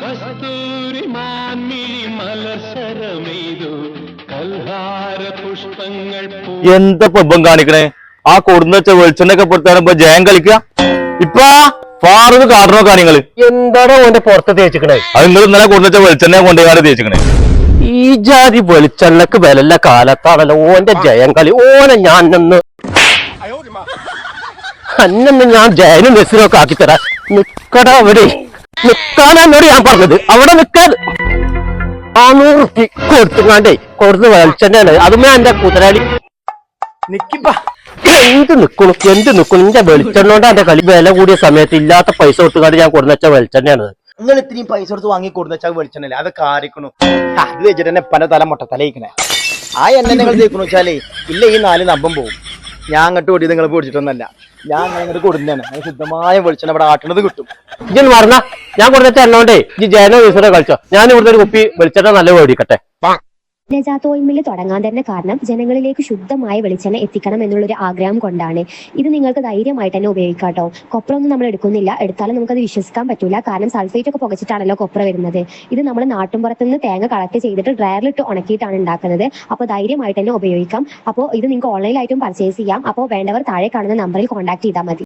കസ്തൂരി മാൻമിഴി മലർസരമെയ്തു കൽഹാര പുഷ്പങ്ങൾ എന്താ ഇപ്പം കാണിക്കണേ? ആ കൊടുന്ന വെച്ച വെളിച്ചെണ്ണൊക്കെ പൊടുത്താണിപ്പോ ജയം കളിക്കുക. ഇപ്പൊ ഫാറൂഖ് കാരണോ കാര്യങ്ങള് എന്താണോ ഓന്റെ പുറത്ത് തേച്ചിക്കണേ? അത് നിങ്ങൾ ഇന്നലെ കൊടുന്ന വെച്ച വെളിച്ചെണ്ണ കൊണ്ടുപോകാതെ തേച്ചിക്കണേ. ഈ ജാതി വെളിച്ചെണ്ണക്ക് വിലല്ല കാലത്താണല്ലോ ഓന്റെ ജയം കളി. ഓനെ ഞാൻ അന്നൊന്ന് ഞാൻ ജയനും നെസിനൊക്കെ ആക്കിത്തരാം. നിക്കടാ അവിടെ നിക്കാനാന്നോട് ഞാൻ പറഞ്ഞത്. അവിടെ നിക്കാതെ 400 റുപ്യ കൊടുത്തുങ്ങാണ്ടേ കൊടുത്ത് വെളിച്ചെണ്ണയാണ്. അതുമേ എന്റെ കുതിരാളി എന്ത് നിക്കണു എന്റെ വെളിച്ചെണ്ണോണ്ട് എന്റെ കളി. വില കൂടിയ സമയത്ത് ഇല്ലാത്ത പൈസ കൊടുത്തുകൊണ്ട് ഞാൻ കൊടുന്ന വെളിച്ചെണ്ണയാണ്. നിങ്ങൾ ഇത്രയും പൈസ കൊടുത്ത് വാങ്ങി കൊടുന്ന വെളിച്ചെണ്ണല്ലേ അത് കാരിക്കണു. അത് വെച്ചിട്ട് തന്നെ പല തല മുട്ട തലയിക്കണേ. ആ എണ്ണ നിങ്ങൾ തേക്കണു വെച്ചാലേ ഇല്ല ഈ 4 നമ്പം പോകും. ഞാൻ അങ്ങോട്ട് ഓടി നിങ്ങൾ പൊടിച്ചിട്ടൊന്നല്ല, ഞാൻ അങ്ങോട്ട് കൊടുന്നതാണ്. ശുദ്ധമായ വെളിച്ചെണ്ണ ഇവിടെ ആട്ടണത് കിട്ടും. ഇജ്ജൊന്ന് പറഞ്ഞ ഞാൻ കൊടുത്ത എണ്ണോണ്ടേ ഈ ജയനോ ദിവസം കളിച്ചോ. ഞാൻ ഇവിടുത്തെ ഒരു കുപ്പി വെളിച്ചെണ്ണ നല്ല മേടിക്കട്ടെ. നജാത്ത് ഓയിൽ മില്ല് തുടങ്ങാൻ തന്നെ കാരണം ജനങ്ങളിലേക്ക് ശുദ്ധമായ വെളിച്ചെണ്ണ എത്തിക്കണം എന്നുള്ളൊരു ആഗ്രഹം കൊണ്ടാണ്. ഇത് നിങ്ങൾക്ക് ധൈര്യമായിട്ട് തന്നെ ഉപയോഗിക്കാം കേട്ടോ. കൊപ്ര ഒന്നും നമ്മൾ എടുക്കുന്നില്ല, എടുത്താലും നമുക്കത് വിശ്വസിക്കാൻ പറ്റൂല. കാരണം സൾഫേറ്റ് ഒക്കെ പുകച്ചിട്ടാണല്ലോ കൊപ്ര വരുന്നത്. ഇത് നമ്മൾ നാട്ടുമ്പുറത്ത് നിന്ന് തേങ്ങ കളക്ട് ചെയ്തിട്ട് ഡ്രയറിലിട്ട് ഉണക്കിയിട്ടാണ് ഉണ്ടാക്കുന്നത്. അപ്പോൾ ധൈര്യമായിട്ട് തന്നെ ഉപയോഗിക്കാം. അപ്പോൾ ഇത് നിങ്ങൾക്ക് ഓൺലൈനായിട്ടും പർച്ചേസ് ചെയ്യാം. അപ്പോൾ വേണ്ടവർ താഴെ കാണുന്ന നമ്പറിൽ കോൺടാക്ട് ചെയ്താൽ മതി.